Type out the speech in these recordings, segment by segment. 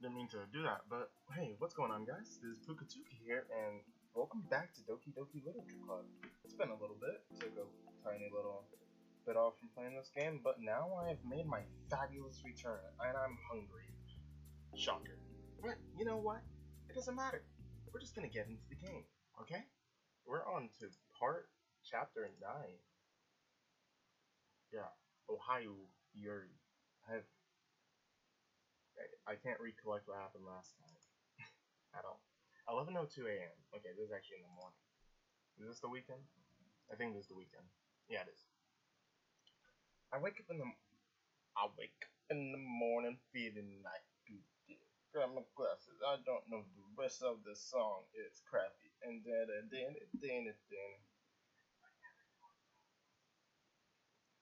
Didn't mean to do that, but hey, what's going on, guys? This is PukaTuka here, and welcome back to Doki Doki Literature Club. It's been a little bit, took a tiny little bit off from playing this game, but now I have made my fabulous return, and I'm hungry. Shocker. But you know what? It doesn't matter. We're just gonna get into the game, okay? We're on to chapter 9. Yeah, Ohio Yuri. I can't recollect what happened last time at all. 11:02 a.m. Okay, this is actually in the morning. Is this the weekend? I think this is the weekend. Yeah, it is. I wake up in the morning feeling like poop. Grab my glasses. I don't know the rest of the song. It's crappy. And then.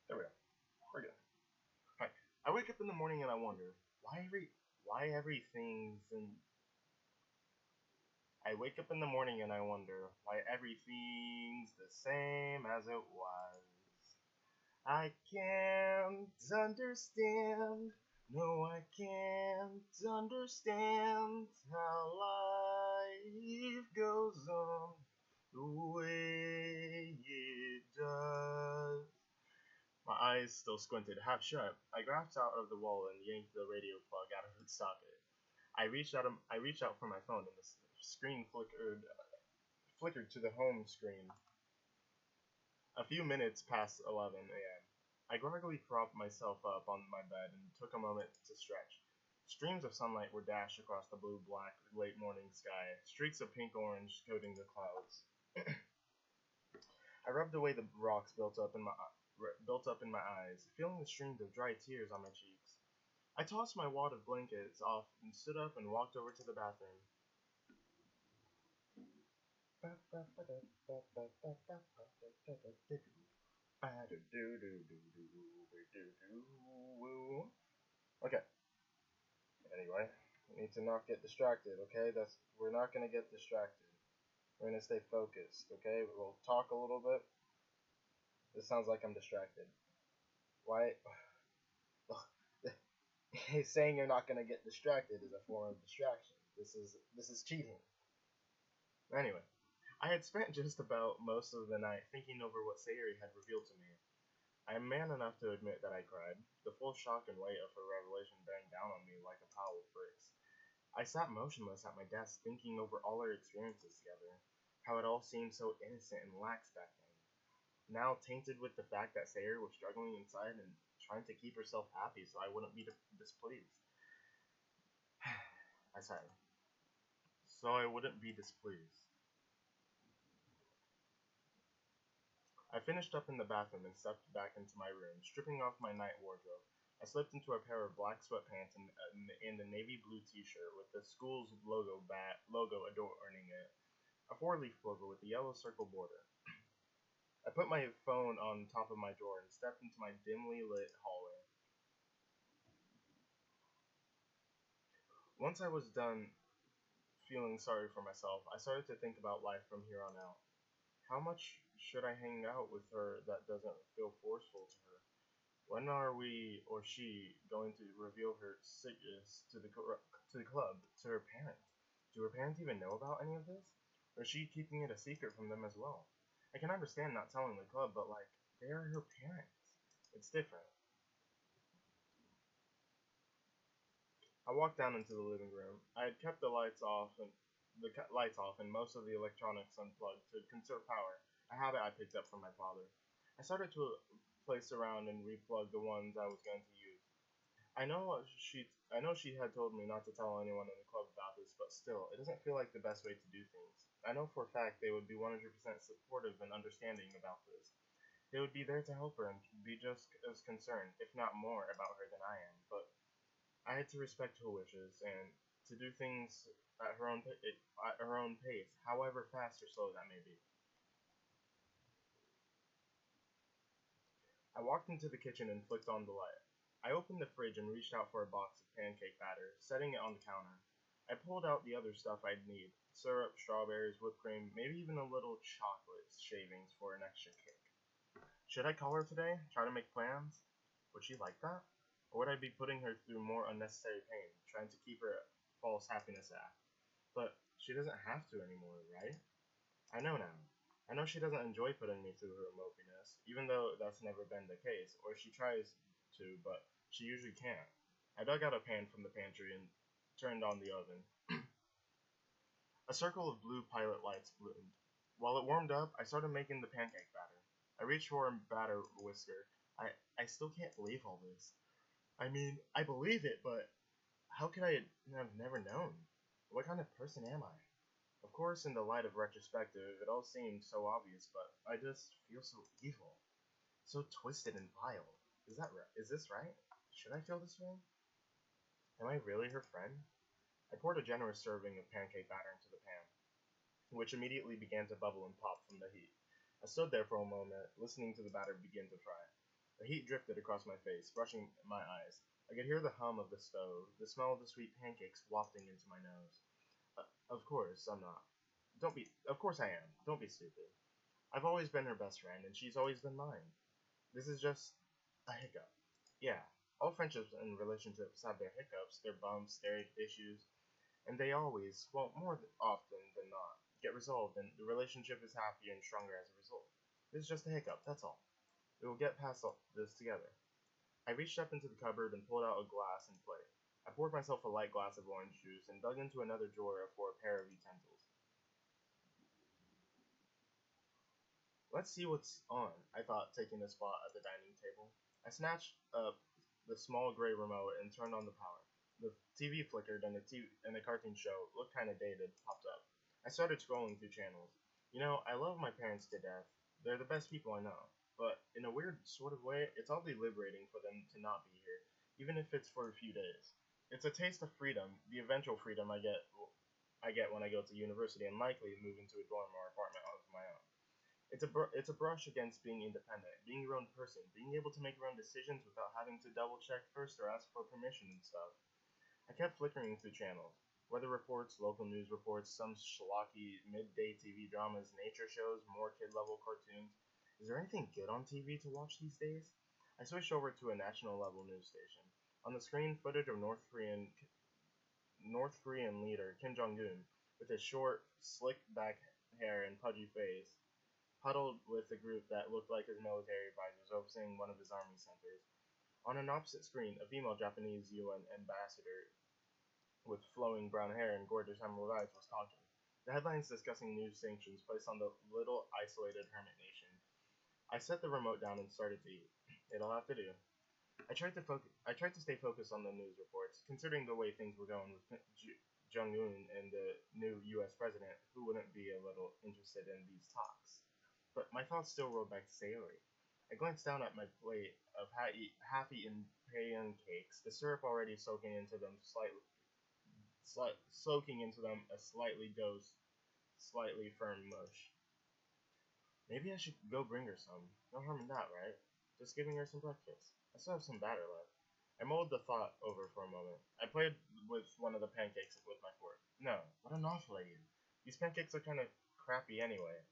There we go. We're good. Alright. I wake up in the morning and I wonder why everything's in. I wake up in the morning and I wonder why everything's the same as it was. I can't understand. No, I can't understand how life goes on the way it does. My eyes still squinted, half shut. I grasped out of the wall and yanked the radio plug out of its socket. I reached out for my phone, and the screen flickered to the home screen. A few minutes past 11 a.m. I groggily propped myself up on my bed and took a moment to stretch. Streams of sunlight were dashed across the blue-black late morning sky, streaks of pink-orange coating the clouds. I rubbed away the rocks built up in my eyes, feeling the streams of dry tears on my cheeks. I tossed my wad of blankets off and stood up and walked over to the bathroom. Okay. Anyway, we need to not get distracted, okay? We're not gonna get distracted. We're gonna stay focused, okay? We'll talk a little bit. This sounds like I'm distracted. Why? Saying you're not gonna get distracted is a form of distraction. This is cheating. Anyway, I had spent just about most of the night thinking over what Sayuri had revealed to me. I am man enough to admit that I cried, the full shock and weight of her revelation bearing down on me like a pile of bricks. I sat motionless at my desk thinking over all our experiences together, how it all seemed so innocent and lax back then. Now tainted with the fact that Sayuri was struggling inside and trying to keep herself happy so I wouldn't be displeased. I sighed. So I wouldn't be displeased. I finished up in the bathroom and stepped back into my room, stripping off my night wardrobe. I slipped into a pair of black sweatpants and a navy blue t-shirt with the school's logo adorning it, a four-leaf clover with a yellow circle border. I put my phone on top of my drawer and stepped into my dimly lit hallway. Once I was done feeling sorry for myself, I started to think about life from here on out. How much should I hang out with her that doesn't feel forceful to her? When are we or she going to reveal her sickness to the club, to her parents? Do her parents even know about any of this? Or is she keeping it a secret from them as well? I can understand not telling the club, but like, they are her parents. It's different. I walked down into the living room. I had kept the lights off and most of the electronics unplugged to conserve power, a habit I picked up from my father. I started to place around and replug the ones I was going to use. I know she had told me not to tell anyone in the club about this, but still, it doesn't feel like the best way to do things. I know for a fact they would be 100% supportive and understanding about this. They would be there to help her and be just as concerned, if not more, about her than I am, but I had to respect her wishes and to do things at her own pace, however fast or slow that may be. I walked into the kitchen and flicked on the light. I opened the fridge and reached out for a box of pancake batter, setting it on the counter. I pulled out the other stuff I'd need: syrup, strawberries, whipped cream, maybe even a little chocolate shavings for an extra kick. Should I call her today? Try to make plans? Would she like that? Or would I be putting her through more unnecessary pain, trying to keep her false happiness act. But she doesn't have to anymore, right? I know now. I know she doesn't enjoy putting me through her mopiness, even though that's never been the case, or she tries to, but she usually can't. I dug out a pan from the pantry and turned on the oven. A circle of blue pilot lights bloomed. While it warmed up, I started making the pancake batter. I reached for a batter whisker. I still can't believe all this. I mean, I believe it, but how could I have never known? What kind of person am I? Of course, in the light of retrospective, it all seemed so obvious, but I just feel so evil. So twisted and vile. Is that right? Is this right? Should I feel this way? Am I really her friend? I poured a generous serving of pancake batter into the pan, which immediately began to bubble and pop from the heat. I stood there for a moment, listening to the batter begin to fry. The heat drifted across my face, brushing my eyes. I could hear the hum of the stove, the smell of the sweet pancakes wafting into my nose. Of course, I'm not. Of course I am. Don't be stupid. I've always been her best friend, and she's always been mine. This is just a hiccup. Yeah, all friendships and relationships have their hiccups, their bumps, their issues, and they always, well, more often than not, get resolved, and the relationship is happier and stronger as a result. This is just a hiccup, that's all. We will get past all this together. I reached up into the cupboard and pulled out a glass and plate. I poured myself a light glass of orange juice and dug into another drawer for a pair of utensils. Let's see what's on, I thought, taking a spot at the dining table. I snatched up the small gray remote and turned on the power. The TV flickered and the cartoon show, looked kind of dated, popped up. I started scrolling through channels. You know, I love my parents to death. They're the best people I know. But in a weird sort of way, it's oddly liberating for them to not be here, even if it's for a few days. It's a taste of freedom, the eventual freedom I get when I go to university and likely move into a dorm or apartment of my own. It's a brush against being independent, being your own person, being able to make your own decisions without having to double check first or ask for permission and stuff. I kept flickering through channels. Weather reports, local news reports, some schlocky midday TV dramas, nature shows, more kid-level cartoons. Is there anything good on TV to watch these days? I switched over to a national level news station. On the screen, footage of North Korean leader Kim Jong-un, with his short, slick-back hair and pudgy face, huddled with a group that looked like his military advisors overseeing one of his army centers. On an opposite screen, a female Japanese UN ambassador with flowing brown hair and gorgeous emerald eyes was talking. The headlines discussing new sanctions placed on the little isolated hermit nation. I set the remote down and started to eat. It'll have to do. I tried to stay focused on the news reports, considering the way things were going with Jong-un and the new U.S. president, who wouldn't be a little interested in these talks. But my thoughts still rolled back to savory. I glanced down at my plate of half-eaten pancakes, the syrup already soaking into them a slightly dosed, slightly firm mush. Maybe I should go bring her some. No harm in that, right? Just giving her some breakfast. I still have some batter left. I mulled the thought over for a moment. I played with one of the pancakes with my fork. No, what an awful idea. These pancakes are kind of crappy anyway.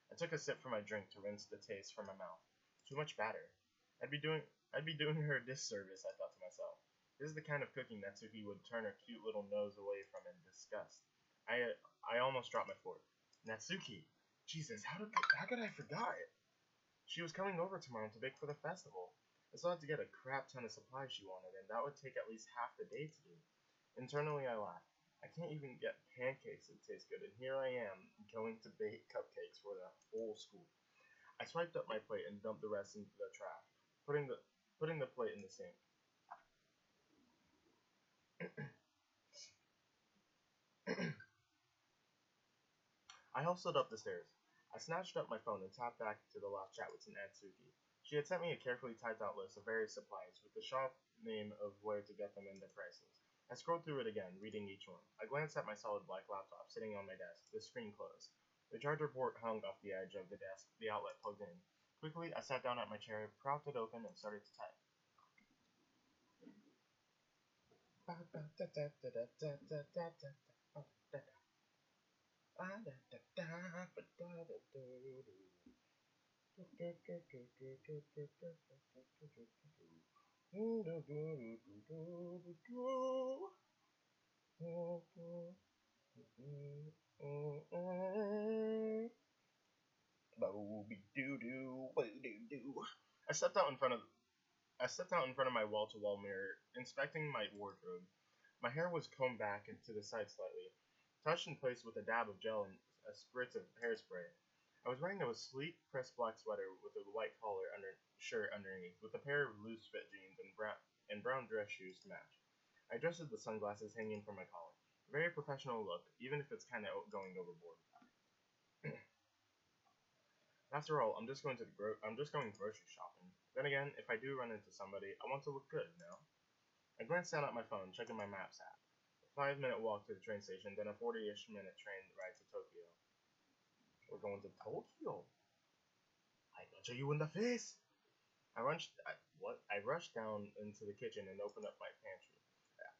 I took a sip from my drink to rinse the taste from my mouth. Too much batter. I'd be doing her a disservice, I thought to myself. This is the kind of cooking that Sookie would turn her cute little nose away from in disgust. I almost dropped my fork. Natsuki! Jesus, how could I forgot it? She was coming over tomorrow to bake for the festival. I still had to get a crap ton of supplies she wanted, and that would take at least half the day to do. Internally, I laughed. I can't even get pancakes that taste good, and here I am, going to bake cupcakes for the whole school. I swiped up my plate and dumped the rest into the trash, putting the plate in the sink. I hustled up the stairs. I snatched up my phone and tapped back to the last chat with Natsuki. She had sent me a carefully typed out list of various supplies, with the shop name of where to get them and their prices. I scrolled through it again, reading each one. I glanced at my solid black laptop sitting on my desk, the screen closed. The charger port hung off the edge of the desk, the outlet plugged in. Quickly, I sat down at my chair, propped it open, and started to type. I stepped out in front of I stepped out in front of my wall-to-wall mirror, inspecting my wardrobe. My hair was combed back and to the side slightly, touched in place with a dab of gel and a spritz of hairspray. I was wearing a sleek, pressed black sweater with a white collar shirt underneath, with a pair of loose-fit jeans and brown dress shoes to match. I adjusted the sunglasses hanging from my collar. A very professional look, even if it's kind of going overboard. After all, I'm just going grocery shopping. Then again, if I do run into somebody, I want to look good, you know? I glanced down at my phone, checking my maps app. A 5-minute walk to the train station, then a 40-ish minute train ride to Tokyo. We're going to Tokyo. I punch you in the face. I rushed down into the kitchen and opened up my pantry.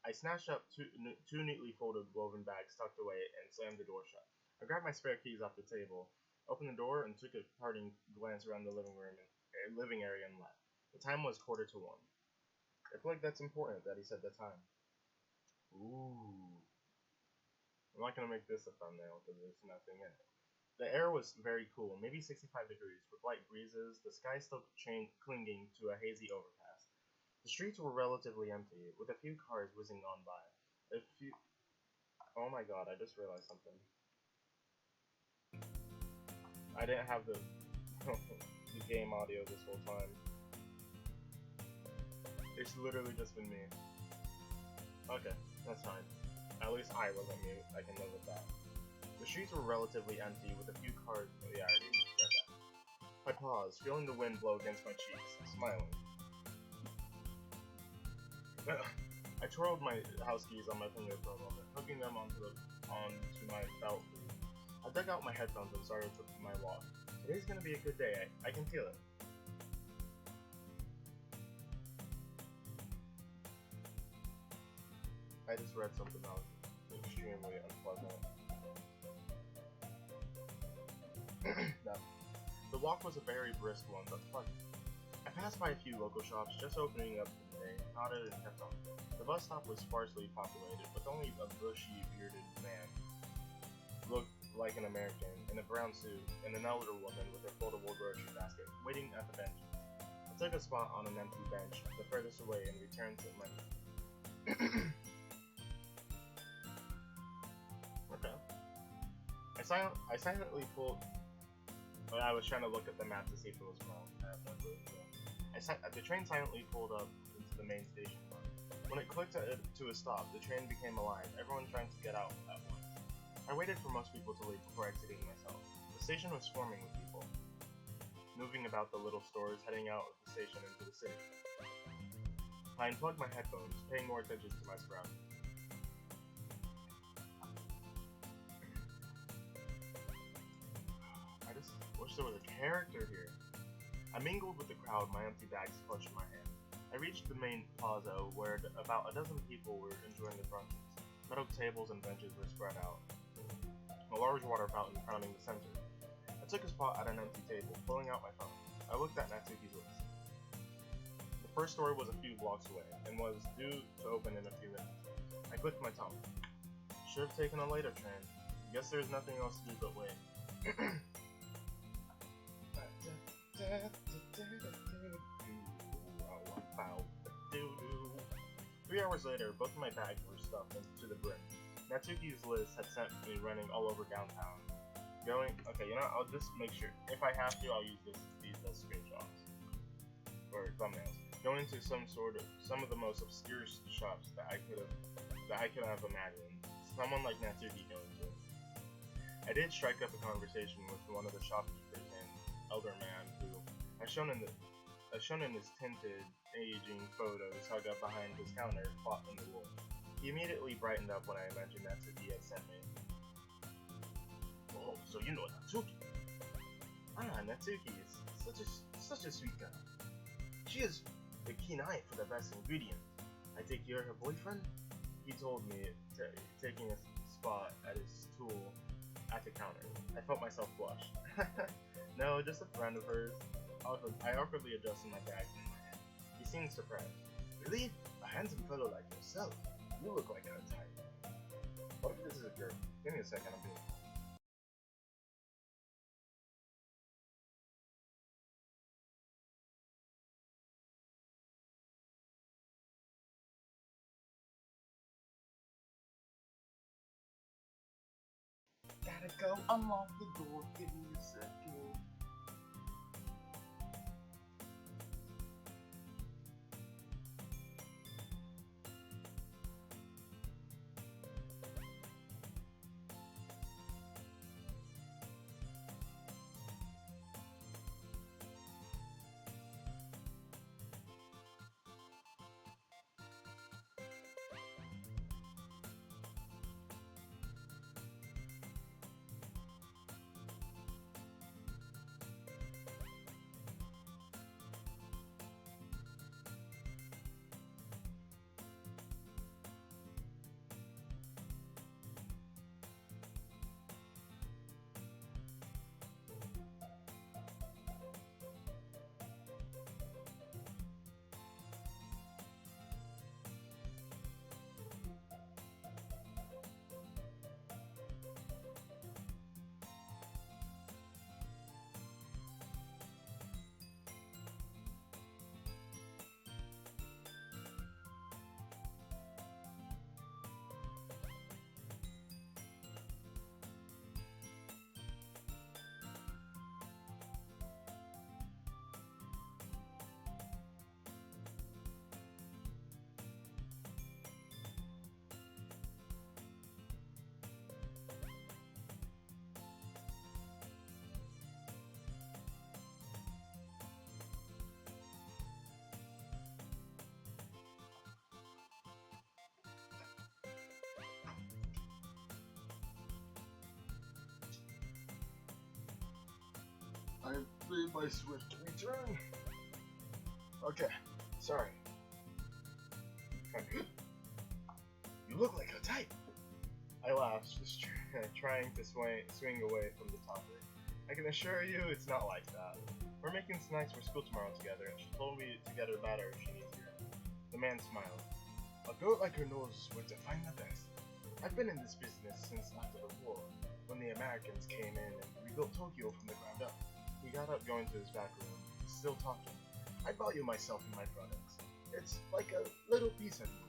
I snatched up two neatly folded woven bags tucked away and slammed the door shut. I grabbed my spare keys off the table, opened the door, and took a parting glance around the living area and left. The time was 1:45. I feel like that's important that he said the time. Ooh. I'm not gonna make this a thumbnail because there's nothing in it. The air was very cool, maybe 65 degrees, with light breezes, the sky still clinging to a hazy overcast. The streets were relatively empty, with a few cars whizzing on by. Oh my god, I just realized something. I didn't have the game audio this whole time. It's literally just been me. Okay, that's fine. At least I wasn't mute. I can live with that. The streets were relatively empty, with a few cars. Yeah, I already read that. I paused, feeling the wind blow against my cheeks, smiling. I twirled my house keys on my finger for a moment, hooking them onto my belt loop. I dug out my headphones and started my walk. Today's gonna be a good day. I can feel it. I just read something that was extremely unpleasant. The walk was a very brisk one, but pleasant. I passed by a few local shops just opening up for the day, nodded and kept on. The bus stop was sparsely populated, with only a bushy, bearded man, looked like an American, in a brown suit, and an elder woman with a foldable grocery basket, waiting at the bench. I took a spot on an empty bench, the furthest away, and returned to my... Okay. I silently pulled... But I was trying to look at the map to see if it was wrong. I have no clue. The train silently pulled up into the main station. When it clicked to a stop, the train became alive, everyone trying to get out at once. I waited for most people to leave before exiting myself. The station was swarming with people, moving about the little stores, heading out of the station into the city. I unplugged my headphones, paying more attention to my surroundings. I just wish there was a character here. I mingled with the crowd, my empty bags clutched in my hand. I reached the main plaza where about a dozen people were enjoying the brunches. Metal tables and benches were spread out, a large water fountain crowning the center. I took a spot at an empty table, pulling out my phone. I looked at Natsuki's list. The first store was a few blocks away, and was due to open in a few minutes. I clicked my tongue. Should have taken a later train. Guess there's nothing else to do but wait. 3 hours later, both of my bags were stuffed to the brim. Natsuki's list had sent me running all over downtown. Okay, you know, I'll just make sure. If I have to, I'll use these as screenshots or thumbnails. Going to some of the most obscure shops that I could have imagined. Someone like Natsuki going to. I did strike up a conversation with one of the shopkeepers, an elder man who, as shown in his tinted, aging photos hung up behind his counter, fought in the wool. He immediately brightened up when I mentioned Natsuki had sent me. Oh, so you know Natsuki? Ah, Natsuki is such a sweet girl. She has a keen eye for the best ingredients. I take you're her boyfriend? He told me, taking a spot at his stool at the counter. I felt myself blush. No, just a friend of hers. I awkwardly adjusted my bags in my hand. He seemed surprised. Really? A handsome fellow like yourself? You look like a type. What if this is a girl? Give me a second, I'm being... gotta go unlock the door. Give me a second. I made my swift return. Okay, sorry. You look like a type. I laughed, just trying to swing away from the topic. I can assure you it's not like that. We're making snacks for school tomorrow together, and she told me to get her batter if she needs her. The man smiled. A girl like her knows where to find the best. I've been in this business since after the war, when the Americans came in and rebuilt Tokyo from the ground up. He got up going to his back room, still talking. I value myself and my products. It's like a little piece of me.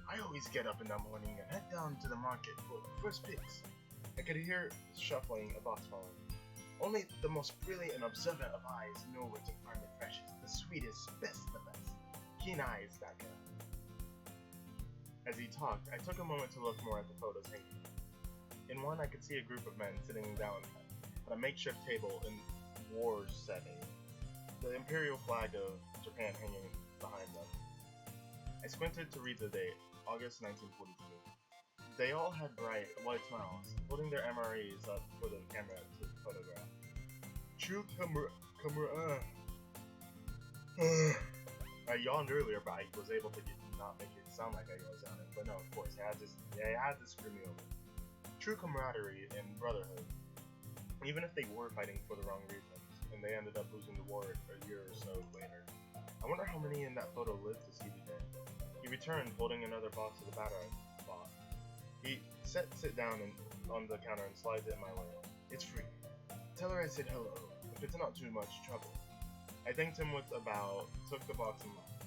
I always get up in the morning and head down to the market for the first picks. I could hear shuffling, a box falling. Only the most brilliant and observant of eyes know where to find the freshest, the sweetest, best of the best. Keen eyes, that guy. As he talked, I took a moment to look more at the photos hanging. In one, I could see a group of men sitting down at a makeshift table in war setting, the imperial flag of Japan hanging behind them. I squinted to read the date, August 1942. They all had bright, white smiles, holding their MREs up for the camera to photograph. True I yawned earlier, but I was able to not make it sound like I was yawning. But no, of course, it had to screw me over. True camaraderie and brotherhood, even if they were fighting for the wrong reasons, and they ended up losing the war a year or so later. I wonder how many in that photo lived to see the day. He returned, holding another box of the batter I bought. He sit down on the counter and slides it my way. It's free. Tell her I said hello, if it's not too much trouble. I thanked him with a bow, took the box and left.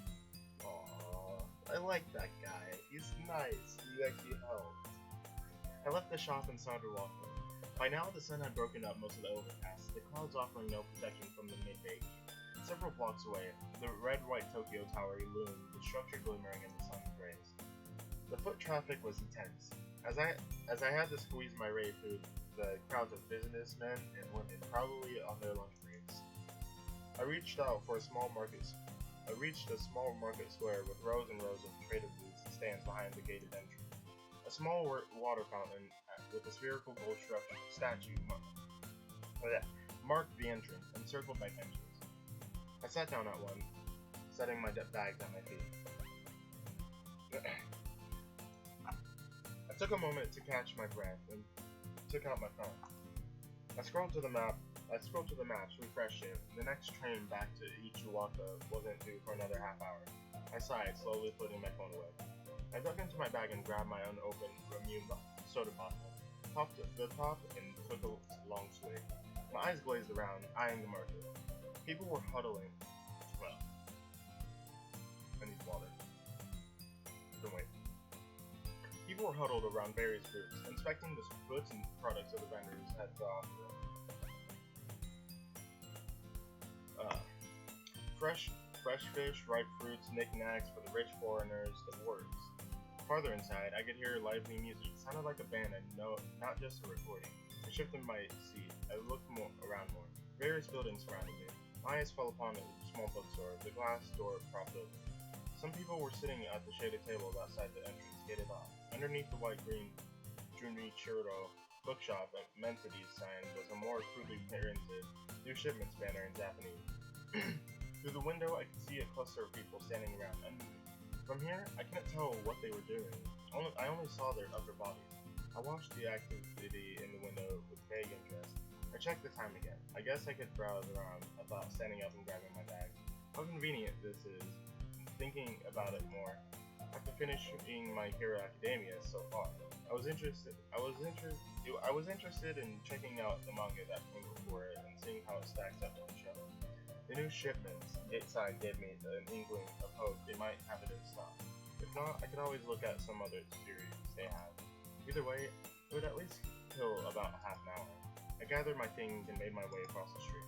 Aww, I like that guy. He's nice. He actually helped. I left the shop and started walking. By now, the sun had broken up most of the overpass, the clouds offering no protection from the midday heat. Several blocks away, the red-white Tokyo Tower loomed, the structure glimmering in the sun's rays. The foot traffic was intense. As I had to squeeze my way through the crowds of businessmen and women, probably on their lunch breaks. I reached a small market square with rows and rows of trader booths and stands behind the gated entrance. A small water fountain with a spherical gold statue marked the entrance, encircled by benches. I sat down at one, setting my bags at my feet. I took a moment to catch my breath and took out my phone. I scrolled to the maps, refreshed it. The next train back to Ichiwaka wasn't due for another half hour. I sighed, slowly putting my phone away. I dug into my bag and grabbed my unopened Ramune soda bottle, popped the top, and took a long swig. My eyes glazed around, eyeing the market. People were huddling. Well, I need water. Then wait. People were huddled around various groups, inspecting the goods and products of the vendors had to offer. Fresh fish, ripe fruits, knickknacks for the rich foreigners, the works. Farther inside, I could hear lively music. It sounded like a band and not just a recording. I shifted my seat. I looked around more. Various buildings surrounded me. My eyes fell upon a small bookstore. The glass door propped open. Some people were sitting at the shaded tables outside the entrance, gated off. Underneath the white-green Junichiro bookshop amenities sign was a more crudely printed new shipments banner in Japanese. Through the window, I could see a cluster of people standing around. And from here, I couldn't tell what they were doing. I only saw their upper bodies. I watched the activity in the window with vague interest. I checked the time again. I guess I could browse around, I thought, standing up and grabbing my bag. How convenient this is. Thinking about it more. After finishing My Hero Academia so far, I was interested in checking out the manga that came before it and seeing how it stacks up to the show. The new shipments sign gave me an inkling of hope they might have it in stock. If not, I could always look at some other series they have. Either way, it would at least kill about half an hour. I gathered my things and made my way across the street.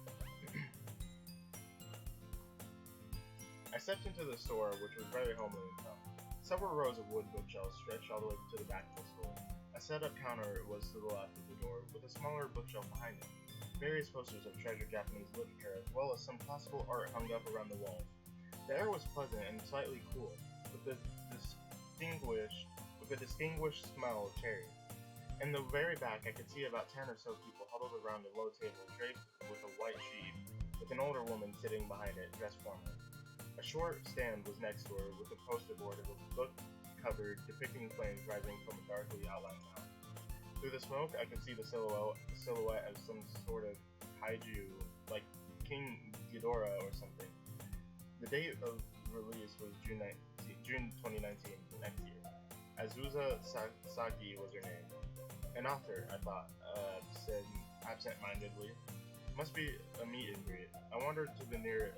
I stepped into the store, which was very homely in tone. Several rows of wood bookshelves stretched all the way to the back of the store. A set-up counter was to the left of the door, with a smaller bookshelf behind it. Various posters of treasured Japanese literature, as well as some classical art hung up around the walls. The air was pleasant and slightly cool, with a distinguished smell of cherries. In the very back, I could see about 10 or so people huddled around a low table draped with a white sheet, with an older woman sitting behind it, dressed formally. A short stand was next door, with a poster board of a book cover depicting flames rising from a darkly outlined town. Through the smoke, I could see the silhouette of some sort of kaiju, like King Ghidorah or something. The date of release was June 2019, next year. Azusa Saki was her name. An author, I thought, said absent-mindedly. Must be a meet and greet. I wandered to the near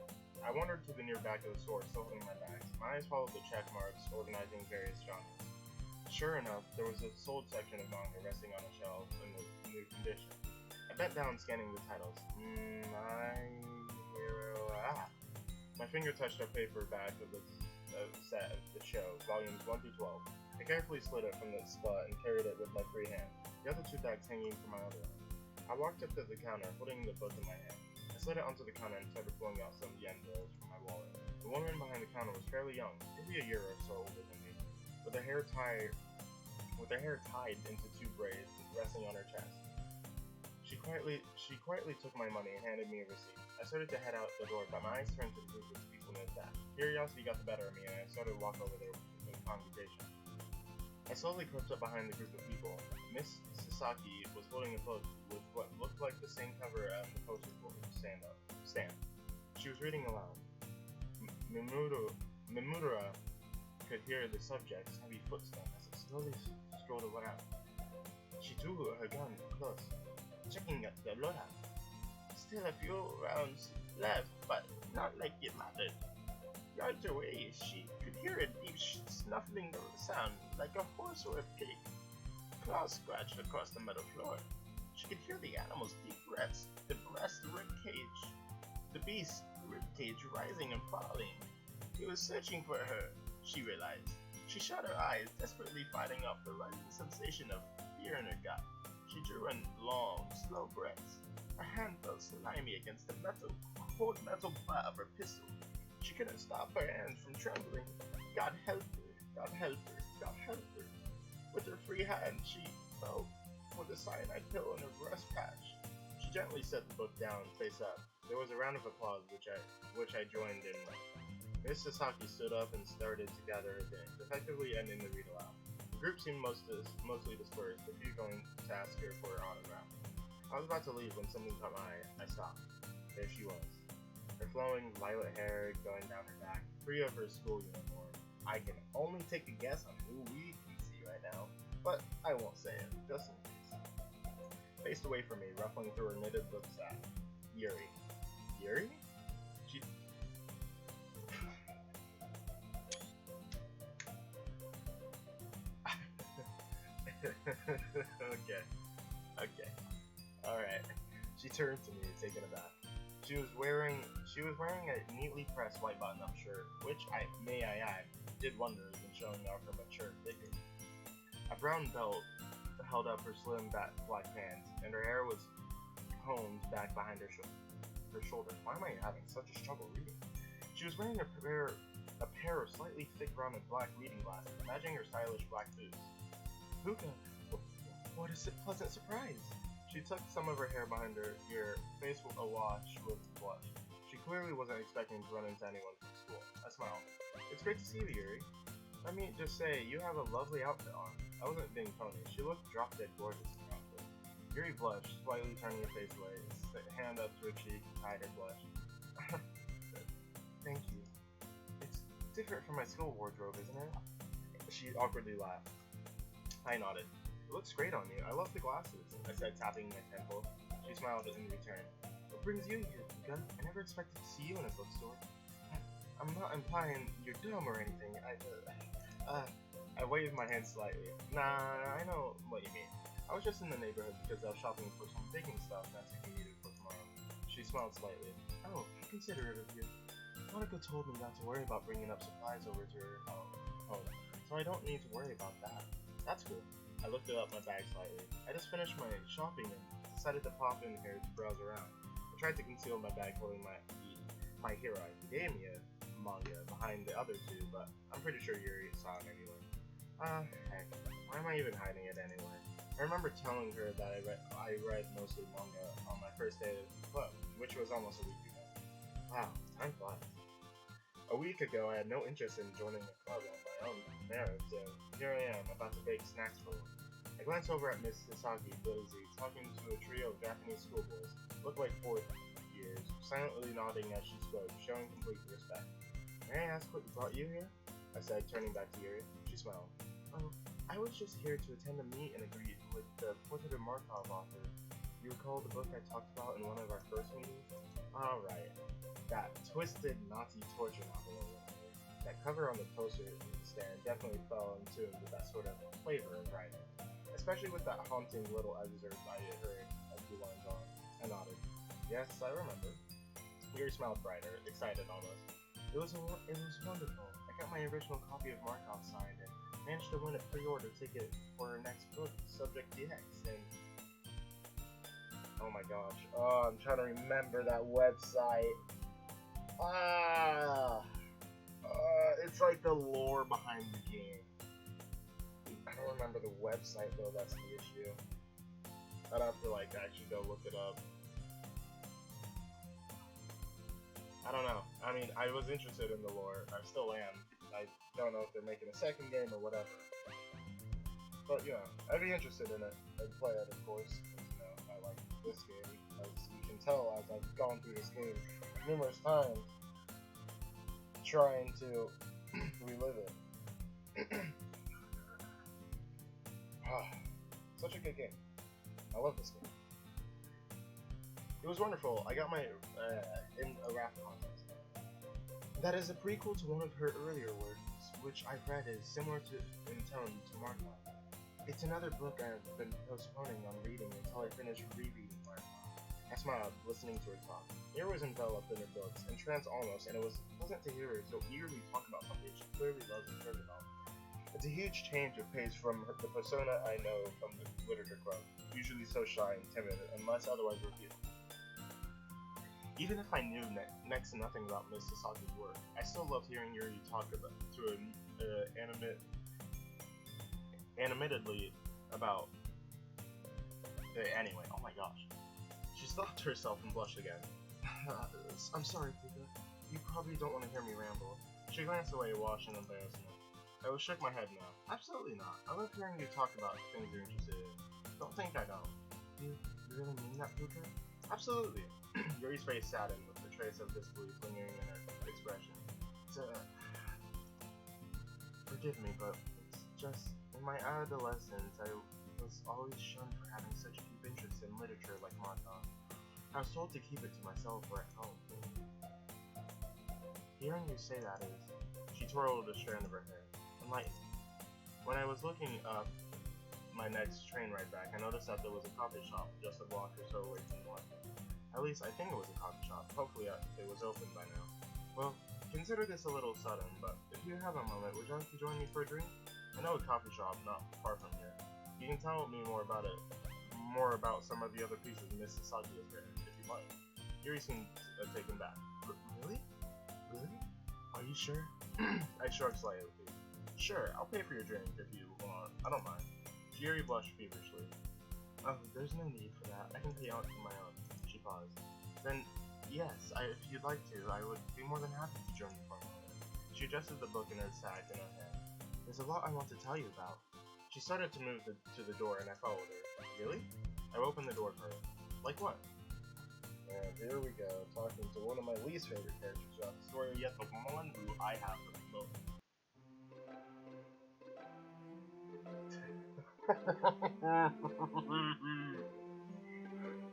back of the store, still holding my bags. My eyes followed the check marks organizing various genres. Sure enough, there was a sold section of manga resting on a shelf in new condition. I bent down, scanning the titles. My Hero. My finger touched a paperback of the set of the show, volumes 1 through 12. I carefully slid it from the spot and carried it with my free hand, the other two bags hanging from my other arm. I walked up to the counter, holding the book in my hand. I slid it onto the counter and started pulling out some yen bills from my wallet. The woman behind the counter was fairly young, maybe a year or so older than me, with her hair tied into two braids resting on her chest. She quietly took my money and handed me a receipt. I started to head out the door, but my eyes turned to the group of people in the back. Curiosity got the better of me, and I started to walk over there in the congregation. I slowly crept up behind the group of people. Miss Sasaki was holding a book with what looked like the same cover as the poster board stand. She was reading aloud. Mimura could hear the subject's heavy footsteps as it slowly strolled around. She drew her gun close, checking at the loadout. Still a few rounds left, but not like it mattered. Yards away, she could hear a deep snuffling sound, like a horse or a pig. Claws scratched across the metal floor. She could hear the animal's deep breaths, the beast's ribcage rising and falling. He was searching for her, she realized. She shut her eyes, desperately fighting off the rising sensation of fear in her gut. She drew in long, slow breaths. Her hand felt slimy against the cold metal butt of her pistol. She couldn't stop her hands from trembling. God help her, God help her, God help her. With her free hand, she felt for the cyanide pill in her breast patch. She gently set the book down, face up. There was a round of applause, which I joined in with. Miss Sasaki stood up and started to gather her things, effectively ending the read aloud. The group seemed mostly dispersed, a few going to ask her for her autograph. I was about to leave when something caught my eye. I stopped. There she was. Her flowing violet hair going down her back, free of her school uniform. I can only take a guess on who we can see right now, but I won't say it, just in case. Faced away from me, ruffling through her knitted book sack. Yuri. Yuri? She... Okay. Okay. Alright. She turned to me, taken aback. She was wearing a neatly pressed white button-up shirt, which may I add, did wonders in showing off her mature figure. A brown belt held up her slim black hands, and her hair was combed back behind her shoulder. Why am I having such a struggle reading? She was wearing a pair of slightly thick-rounded black reading glasses, matching her stylish black boots. Puka, what a pleasant surprise! She tucked some of her hair behind her ear, face awash with blush. She clearly wasn't expecting to run into anyone from school. I smiled. It's great to see you, Yuri. Let me just say, you have a lovely outfit on. I wasn't being phony. She looked drop-dead gorgeous in her outfit. Yuri blushed, slightly turning her face away, hand up to her cheek, hide her blush. Thank you. It's different from my school wardrobe, isn't it? She awkwardly laughed. I nodded. It looks great on you. I love the glasses, I said, tapping my temple. She smiled in return. What brings you here, Puka? I never expected to see you in a bookstore. I'm not implying you're dumb or anything. I waved my hand slightly. Nah, I know what you mean. I was just in the neighborhood because I was shopping for some baking stuff that's needed for tomorrow. She smiled slightly. Oh, considerate of you. Monica told me not to worry about bringing up supplies over to her home, so I don't need to worry about that. That's cool. I lifted up my bag slightly. I just finished my shopping and decided to pop in here to browse around. I tried to conceal my bag holding my hero Academia manga behind the other two, but I'm pretty sure Yuri saw it anyway. Heck, why am I even hiding it anyway? I remember telling her that I read mostly manga on my first day at the club, which was almost a week ago. Wow, time flies. A week ago, I had no interest in joining the club on my own merits, and here I am, about to bake snacks for her. I glanced over at Miss Sasaki, busy talking to a trio of Japanese schoolboys, looked like 4th years, silently nodding as she spoke, showing complete respect. May I ask what brought you here? I said, turning back to Yuri. She smiled. Oh, I was just here to attend a meet and greet with the Portrait of Markov author. You recall the book I talked about in one of our first meetings? Alright. That twisted Nazi torture novel. That cover on the poster stand definitely fell in tune with that sort of flavor of writing. Especially with that haunting little excerpt I heard a few lines on. I nodded. Yes, I remember. Yuri smiled brighter, excited almost. It was wonderful. I got my original copy of Markov signed and managed to win a pre-order ticket for her next book, Subject DX, and oh my gosh. Oh, I'm trying to remember that website. It's like the lore behind the game. I don't remember the website though, that's the issue. I'd have to like actually go look it up. I don't know. I mean, I was interested in the lore. I still am. I don't know if they're making a second game or whatever. But, you know, I'd be interested in it. I'd play it, of course. Because, you know, I like this game. As you can tell, as I've gone through this game numerous times, trying to relive it. Such a good game. I love this game. It was wonderful. I got my in a rap contest. That is a prequel to one of her earlier works, which I've read is similar in tone to Markov. It's another book I've been postponing on reading until I finish rereading Markov. I smiled, listening to her talk. Mira was enveloped in her books, entranced almost, and it was pleasant to hear her so eagerly talk about something she clearly loves and cares about. It's a huge change of pace from the persona I know from the literature club, usually so shy and timid, unless otherwise revealed. Even if I knew next to nothing about Miss Sasaki's work, I still loved hearing Yuri talk animatedly about anyway, oh my gosh. She stopped herself and blushed again. I'm sorry, Puka. You probably don't want to hear me ramble. She glanced away, washed in embarrassment. I shook my head no. Absolutely not. I love hearing you talk about things you're interested in. Don't think I don't. You really mean that, Puka? Absolutely. Yuri's face saddened with a trace of disbelief lingering in her expression. Forgive me, but it's just, in my adolescence, I was always shunned for having such a deep interest in literature like Markov. I was told to keep it to myself or at home. Hearing you say that she twirled a strand of her hair, enlightened. When I was looking up my next train ride back, I noticed that there was a coffee shop just a block or so away from one. At least I think it was a coffee shop. Hopefully it was open by now. Well, consider this a little sudden, but if you have a moment, would you like to join me for a drink? I know a coffee shop not far from here. You can tell me more about some of the other pieces Miss Sasaki has written, if you like. Yuri seemed taken back. Really? Really? Are you sure? I shrugged slightly. Sure, I'll pay for your drink if you want. I don't mind. Yuri blushed feverishly. Oh, there's no need for that. I can pay out for my own. She paused. Then, yes, if you'd like to, I would be more than happy to join you for a moment. She adjusted the book in her sack in her hand. There's a lot I want to tell you about. She started to move to the door, and I followed her. Really? I opened the door for her. Like what? And here we go, talking to one of my least favorite characters throughout the story, yet the one who I have the most.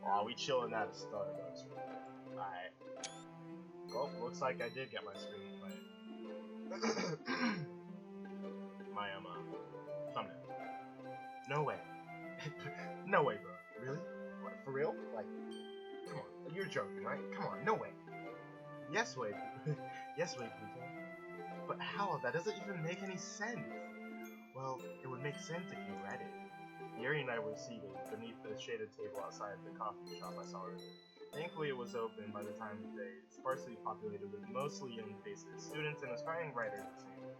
Aw, we chillin' at a Starbucks. Alright. Well, looks like I did get my screenplay. My, thumbnail. No way. No way, bro. Really? What, for real? Like, come on. You're joking, right? Come on, no way. Yes, way. Yes, way, Puka. But how? That doesn't even make any sense. Well, it would make sense if you read it. Yuri and I were seated beneath the shaded table outside the coffee shop I saw earlier. Thankfully, it was open by the time of the day, sparsely populated with mostly young faces, students and aspiring writers, it seemed.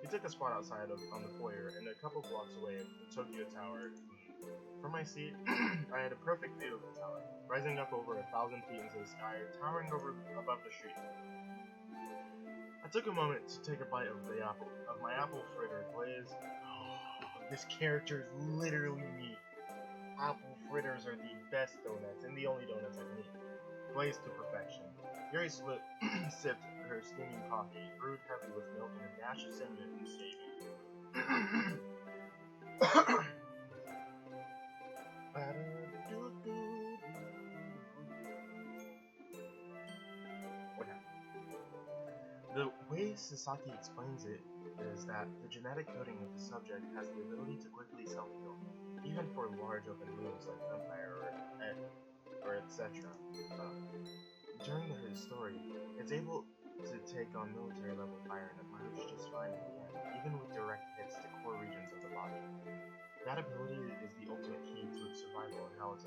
We took a spot outside on the foyer, and a couple blocks away, the Tokyo Tower loomed. From my seat, I had a perfect view of the tower, rising up over 1,000 feet into the sky, towering above the street. I took a moment to take a bite of my apple fritter glaze. This character is literally me. Apple fritters are the best donuts, and the only donuts I can eat. Glazed to perfection. Yuri sipped her steaming coffee, brewed heavy with milk and a dash of cinnamon and shaving. The way Sasaki explains it is that the genetic coding of the subject has the ability to quickly self-heal, even for large open wounds like gunfire or etc. During his story, it's able to take on military level fire and emerge just fine in the end, even with direct hits to core regions of the body. That ability is the ultimate key to its survival and how it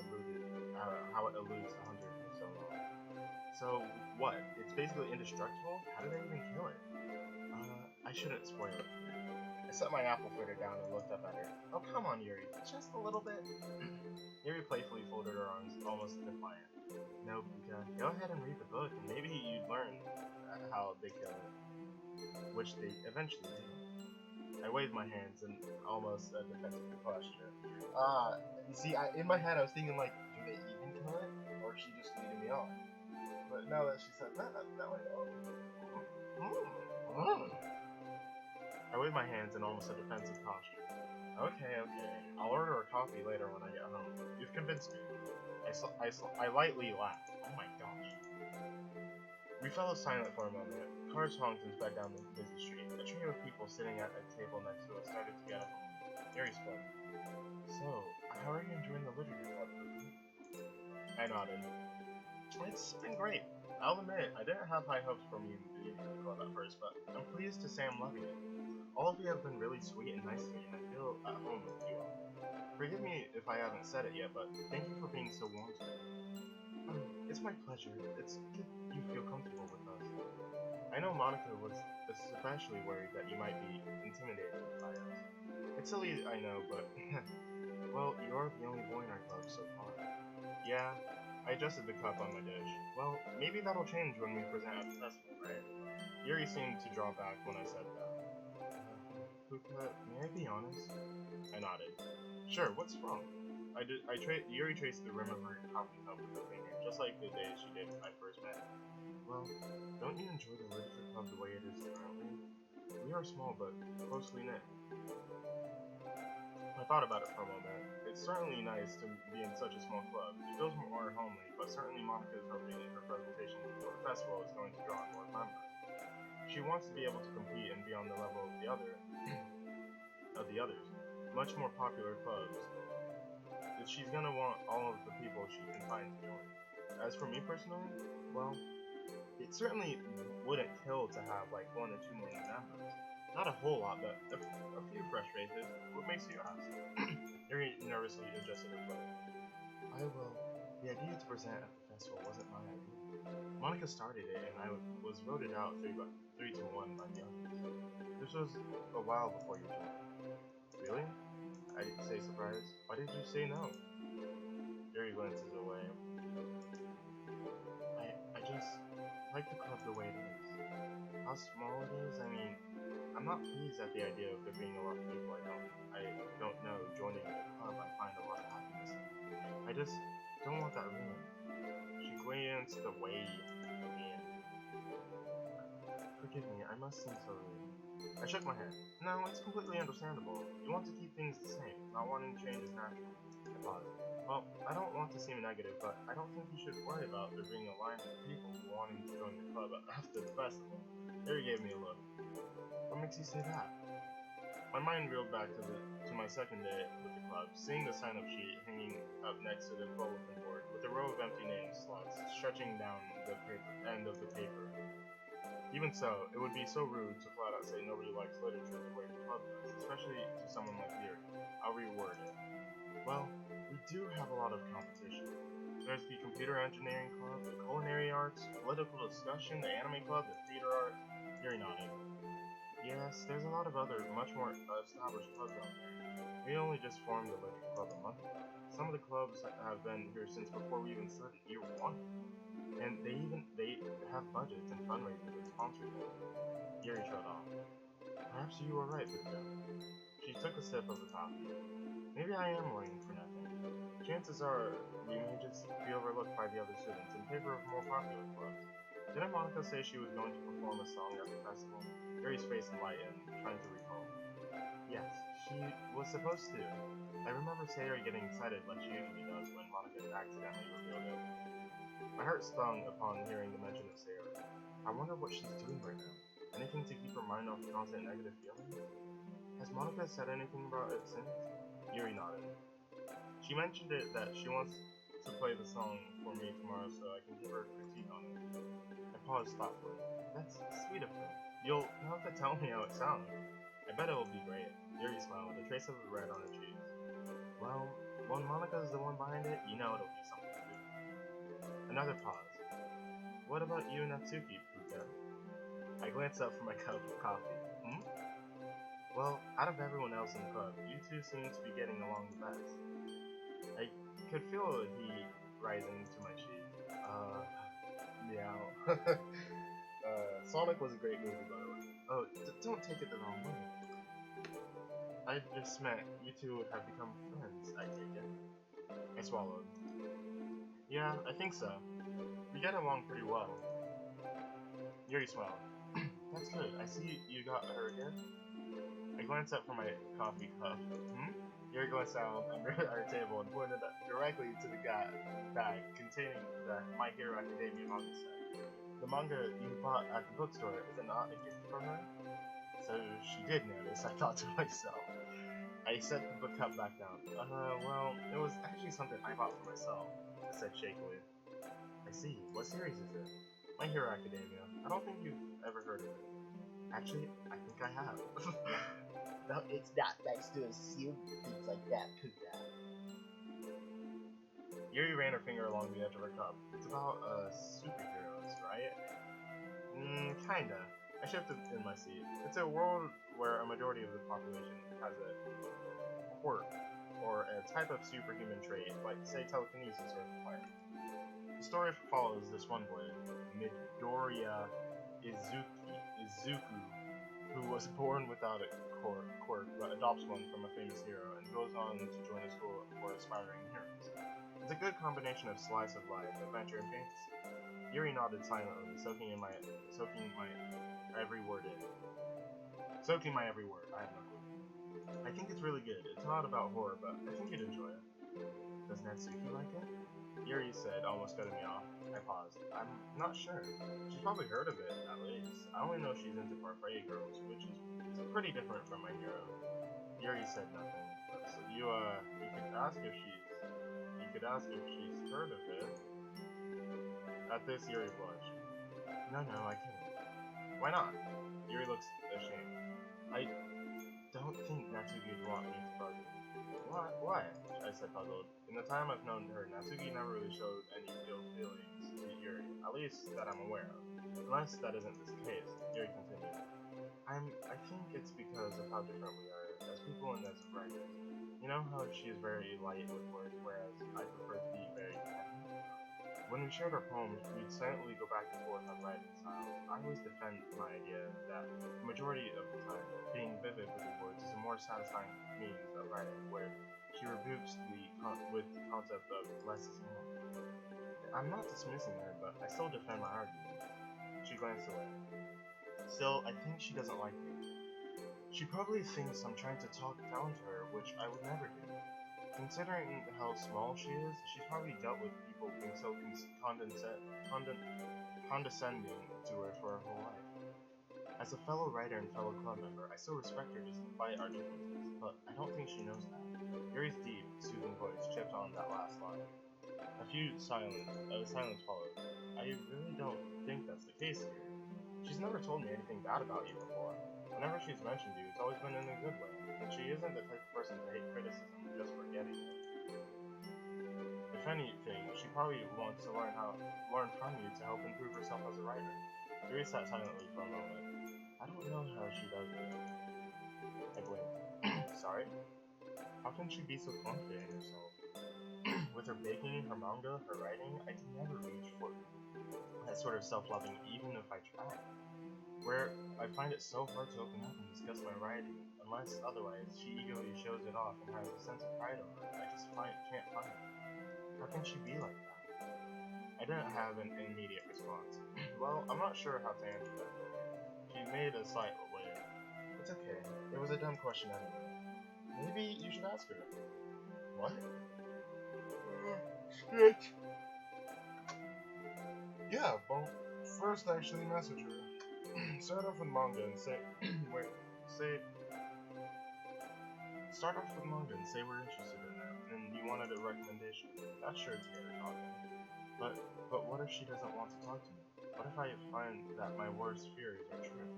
eludes a hunter for so long. So, what? It's basically indestructible? How do they even kill it? I shouldn't spoil it. I set my apple fritter down and looked up at her. Oh, come on, Yuri. Just a little bit. Yuri playfully folded her arms, almost defiant. No, Puka. Go ahead and read the book, and maybe you'd learn how they kill it. Which they eventually do. I waved my hands in almost a defensive posture. You see, in my head I was thinking, like, do they even kill it? Or is she just leading me on? But now that she said that way, I waved my hands in almost a defensive posture. Okay. I'll order a coffee later when I get home. You've convinced me. I lightly laughed. Oh my gosh. We fell silent for a moment. Cars honked and sped down the busy street. A trio of people sitting at a table next to us started to get up. Yuri spoke. So, how are you enjoying the literature club? I nodded. It's been great. I'll admit, I didn't have high hopes for me being in the club at first, but I'm pleased to say I'm loving it. All of you have been really sweet and nice to me, and I feel at home with you all. Forgive me if I haven't said it yet, but thank you for being so warm to me. It's my pleasure. It's good you feel comfortable with us. I know Monica was especially worried that you might be intimidated by us. It's silly, I know, but well, you're the only boy in our club so far. Yeah, I adjusted the cup on my dish. Well, maybe that'll change when we present at the festival, right? Yuri seemed to draw back when I said that. Puka, may I be honest? I nodded. Sure, what's wrong? Yuri traced the rim of her coffee cup with her finger, just like the day she did when I first met her. Well, don't you enjoy the literature club the way it is currently? We are small, but closely knit. I thought about it for a moment. It's certainly nice to be in such a small club. It feels more homely, but certainly Monica is hoping her presentation for the festival is going to draw on more members. She wants to be able to compete and be on the level of the others. much more popular clubs, she's gonna want all of the people she can find to join. As for me personally, well, it certainly wouldn't kill to have like 1 or 2 more new members. Not a whole lot, but a few fresh faces. What makes you ask? Very nervously adjusted her foot. The idea to present at the festival wasn't my idea. Monica started it, and I was voted out 3 to 1 by the others. This was a while before you joined. Really? I say surprised. Why did you say no? Yuri glances away. I just like the club the way it is. How small it is, I mean, I'm not pleased at the idea of there being a lot of people I don't know joining the club I find a lot of happiness in. I just don't want that ruined. She glanced away again. Forgive me, I must seem so rude. I shook my head. No, it's completely understandable. You want to keep things the same. Not wanting to change is natural. I paused. Well, I don't want to seem negative, but I don't think you should worry about there being a line of people wanting to join the club after the festival. Harry gave me a look. What makes you say that? My mind reeled back to my second day with the club, seeing the sign-up sheet hanging up next to the bulletin board, with a row of empty name slots stretching down the end of the paper. Even so, it would be so rude to flat out say nobody likes literature the way the club does, especially to someone like Yuri. I'll reword it. Well, we do have a lot of competition. There's the computer engineering club, the culinary arts, political discussion, the anime club, the theater art. Yuri nodded. Yes, there's a lot of other, much more established clubs out there. We only just formed the literature club a month ago. Some of the clubs have been here since before we even started year 1. And they have budgets and fundraisers and sponsors. Yuri shrugged off. Perhaps you were right, Puka. She took a sip of the coffee. Maybe I am worrying for nothing. Chances are we may just be overlooked by the other students in favor of more popular clubs. Didn't Monica say she was going to perform a song at the festival? Yuri's face enlightened, trying to recall. Yes, she was supposed to. I remember Sayori getting excited like she usually does when Monica accidentally revealed it. My heart stung upon hearing the mention of Sarah. I wonder what she's doing right now. Anything to keep her mind off constant negative feelings? Has Monica said anything about it since? Yuri nodded. She mentioned it that she wants to play the song for me tomorrow so I can give her a critique on it. I paused thoughtfully. That's sweet of her. You'll have to tell me how it sounds. I bet it will be great. Yuri smiled, a trace of red on her cheeks. Well, when Monica's the one behind it, you know it'll be something good. Another pause. What about you and Natsuki, Puka? I glanced up from my cup of coffee. Well, out of everyone else in the club, you two seem to be getting along the best. I could feel the heat rising to my cheek. Meow. Sonic was a great movie, by the way. Oh, don't take it the wrong way. I just meant you two have become friends, I take it. I swallowed. Yeah, I think so. We get along pretty well. Yuri smiled. That's good. I see you got her a gift. I glanced up from my coffee cup. Yuri glanced down under our table and pointed directly to the bag containing the My Hero Academia manga set. The manga you bought at the bookstore, is it not a gift from her? So she did notice, I thought to myself. I set the book cup back down. Well, it was actually something I bought for myself, I said shakily. I see. What series is it? My Hero Academia. I don't think you've ever heard of it. Actually, I think I have. No, it's not. Thanks to assume things like that, Puka. Yuri ran her finger along the edge of her cup. It's about, superheroes, right? Kinda. I shifted in my seat. It's a world where a majority of the population has a quirk, or a type of superhuman trait, like, say, telekinesis or fire. The story follows this one boy, Midoriya Izuku, who was born without a quirk, but adopts one from a famous hero, and goes on to join a school for aspiring heroes. It's a good combination of slice of life, adventure, and fantasy. Yuri nodded silently, soaking my every word in. Soaking my every word, I have no clue. I think it's really good. It's not about horror, but I think you'd enjoy it. Does Natsuki like it? Yuri said, almost cutting me off. I paused. I'm not sure. She's probably heard of it, at least. I only know she's into parfait girls, which is pretty different from my hero. Yuri said nothing. So you could ask if she's heard of it. At this, Yuri blushed. No, I can't. Why not? Yuri looks ashamed. I don't think Natsuki would want me to bug her. Why? I said puzzled. In the time I've known her, Natsuki never really showed any ill feelings to Yuri, at least that I'm aware of. Unless that isn't the case, Yuri continued. I think it's because of how different we are as people and as writers. You know how she is very light with words, whereas I prefer to be very heavy? When we shared our poems, we'd silently go back and forth on writing styles. I always defend my idea that the majority of the time, being vivid with the words is a more satisfying means of writing, where she rebukes with the concept of less is more. I'm not dismissing her, but I still defend my argument. She glanced away. Still, I think she doesn't like me. She probably thinks I'm trying to talk down to her, which I would never do. Considering how small she is, she's probably dealt with people being so condescending to her for her whole life. As a fellow writer and fellow club member, I still respect her despite our differences, but I don't think she knows that. Yuri's deep, soothing voice chipped on that last line. Silence followed. I really don't think that's the case here. She's never told me anything bad about you before. Whenever she's mentioned you, it's always been in a good way, and she isn't the type of person to hate criticism just for getting it. If anything, she probably wants to learn from you to help improve herself as a writer. Yuri sat silently for a moment. I don't know how she does it. I blinked. Sorry? How can she be so confident in herself? With her baking, her manga, her writing, I can never reach for that sort of self-loving even if I try. Where I find it so hard to open up and discuss my writing, unless otherwise she eagerly shows it off and has a sense of pride over it. I just can't find it. How can she be like that? I didn't have an immediate response. Well, I'm not sure how to answer that. She made a slight wave. It's okay. It was a dumb question anyway. Maybe you should ask her. What? Shit. Yeah, well, first actually message her. Start off with manga and say, start off with manga and say we're interested in it, and you wanted a recommendation. That's sure to get her talking. But what if she doesn't want to talk to me? What if I find that my worst fears are true?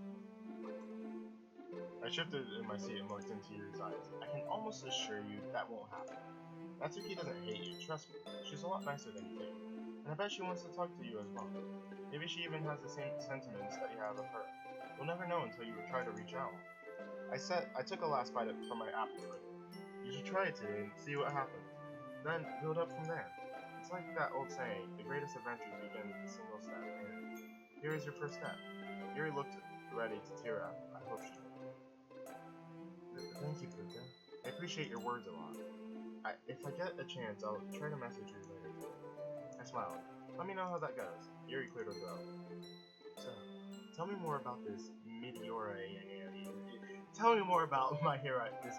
I shifted in my seat and looked into Yuri's eyes. I can almost assure you that won't happen. Natsuki doesn't hate you, trust me. She's a lot nicer than you think. And I bet she wants to talk to you as well. Maybe she even has the same sentiments that you have of her. You'll never know until you try to reach out. I took a last bite from my apple fritter. You should try it today and see what happens. Then build up from there. It's like that old saying, the greatest adventures begin with a single step, and here is your first step. Yuri looked ready to tear up. I hope she did. Thank you, Puka. I appreciate your words a lot. If I get a chance, I'll try to message you later today. I smiled. Let me know how that goes. Yuri cleared her throat. So, tell me more about this meteora. Tell me more about my hero character,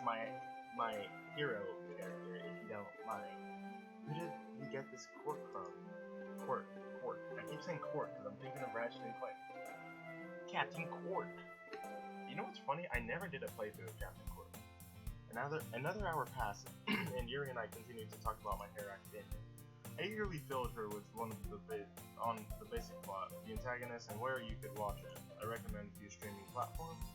if you don't mind. Who did you get this quirk from? Quirk. I keep saying quirk because I'm thinking of Ratchet and Clank. Captain Quirk. You know what's funny? I never did a playthrough of Captain Quirk. Another hour passed, and Yuri and I continued to talk about My Hero Academia. I eagerly filled her with on the basic plot, the antagonist, and where you could watch it. I recommend a few streaming platforms.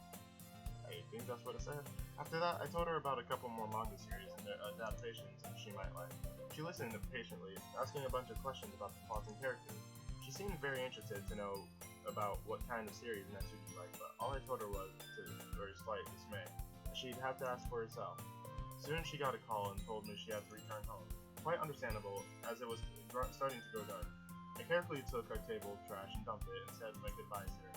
I think that's what it said. After that, I told her about a couple more manga series and their adaptations she might like. She listened patiently, asking a bunch of questions about the plots and characters. She seemed very interested to know about what kind of series Natsuki liked, but all I told her was, to her slight dismay, she'd have to ask for herself. Soon she got a call and told me she had to return home. Quite understandable, as it was starting to go dark. I carefully took our table trash and dumped it and said my goodbyes to her.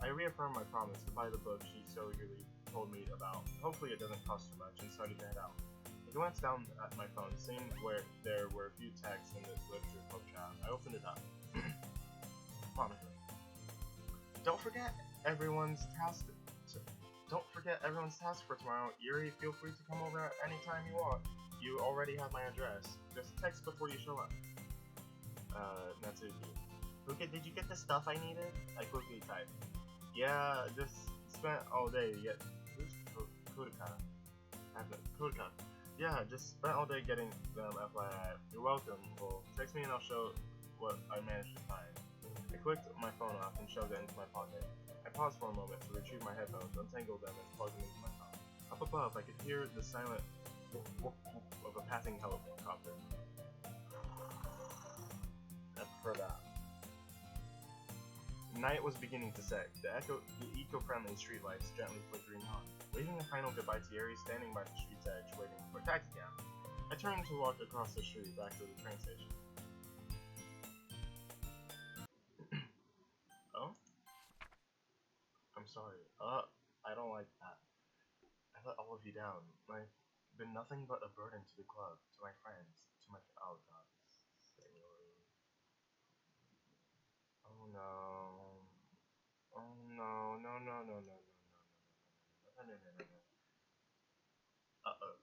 I reaffirmed my promise to buy the book she so eagerly told me about. Hopefully it doesn't cost too much, and started to head out. I glanced down at my phone, seeing where there were a few texts in this literature club chat. I opened it up. Monica. Don't forget everyone's task for tomorrow. Yuri, feel free to come over anytime you want. You already have my address. Just text before you show up. Natsuki. Puka, did you get the stuff I needed? I quickly typed. Yeah, just spent all day to get... Who's PukaTuka? PukaTuka. Yeah, just spent all day getting them, FYI. You're welcome. Well, text me and I'll show what I managed to find. I clicked my phone off and shoved it into my pocket. I paused for a moment to retrieve my headphones, untangled them, and plugged them into my phone. Up above, I could hear the silent whoop whoop whoop of a passing helicopter. I prefer that. Night was beginning to set, the eco-friendly streetlights gently flickering on. Waving a final goodbye to Yuri standing by the street's edge waiting for a taxi cab. I turned to walk across the street back to the train station. Oh? I'm sorry. I don't like that. I let all of you down. I've been nothing but a burden to the club, to my friends, to my... Oh god. Oh no. Oh no, no, no, no, no, no, no, no, no, no, no, no, no. Uh-oh.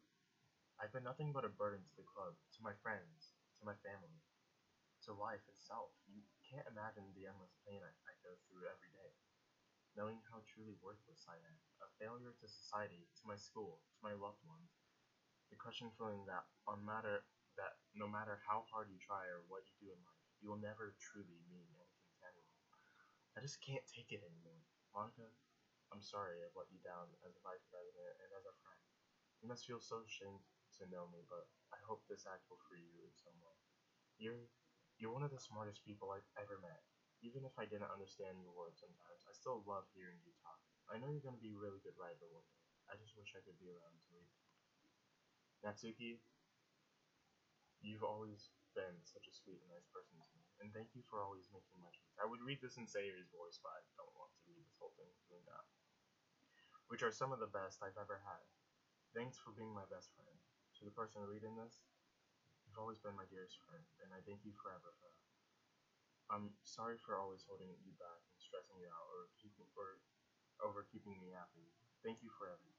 I've been nothing but a burden to the club, to my friends, to my family, to life itself. You can't imagine the endless pain I go through every day. Knowing how truly worthless I am, a failure to society, to my school, to my loved ones. The crushing feeling that no matter how hard you try or what you do in life, you will never truly mean anything to anyone. I just can't take it anymore. Monica, I'm sorry I've let you down as a vice president and as a friend. You must feel so ashamed to know me, but I hope this act will free you in some way. You're one of the smartest people I've ever met. Even if I didn't understand your words sometimes, I still love hearing you talk. I know you're gonna be a really good writer one day. I just wish I could be around to read. Natsuki, you've always been such a sweet and nice person to me, and thank you for always making my tweets. I would read this in Sayori's voice, but I don't want to read this whole thing doing that. Which are some of the best I've ever had. Thanks for being my best friend. To the person reading this, you've always been my dearest friend, and I thank you forever for that. I'm sorry for always holding you back and stressing you out or over keeping me happy. Thank you for everything.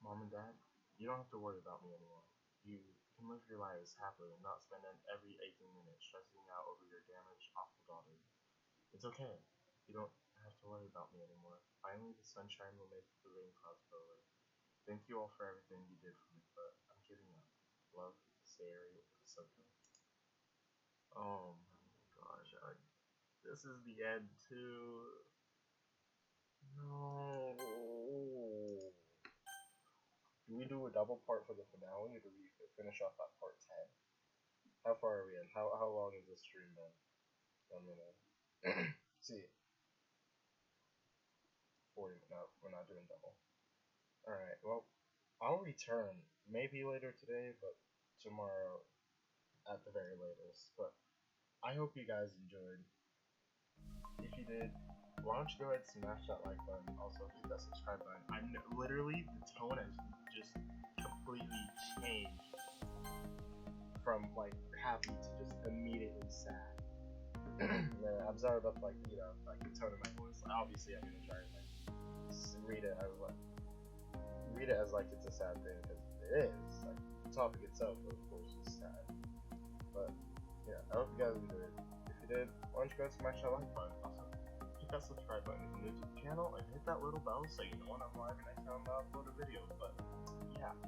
Mom and Dad, you don't have to worry about me anymore. You can live your lives happily and not spend every 18 minutes stressing out over your damaged, awful daughter. It's okay. You don't have to worry about me anymore. Finally, the sunshine will make the rain clouds go away. Thank you all for everything you did for me, but I'm giving up. Love, Sayori, Ahsoka. Oh my gosh, this is the end too. No. Do we do a double part for the finale, or do we finish off at part 10? How far are we in? How long is this stream been? I'm gonna see. 40. No, we're not doing double. Alright, well, I'll return. Maybe later today, but tomorrow at the very latest. But I hope you guys enjoyed. If you did, why don't you go ahead and smash that like button. Also hit that subscribe button. Literally, the tone has just completely changed from like happy to just immediately sad. Man, I'm sorry about like the tone of my voice. Obviously, I'm gonna try and like read it as like it's a sad thing because it is. Like the topic itself, of course, is sad. But yeah, I hope you guys enjoyed. If you did, why don't you go and smash that like button. Also, hit that subscribe button if you're new to the channel and hit that little bell so you know when I'm live and next time I upload a video. But yeah.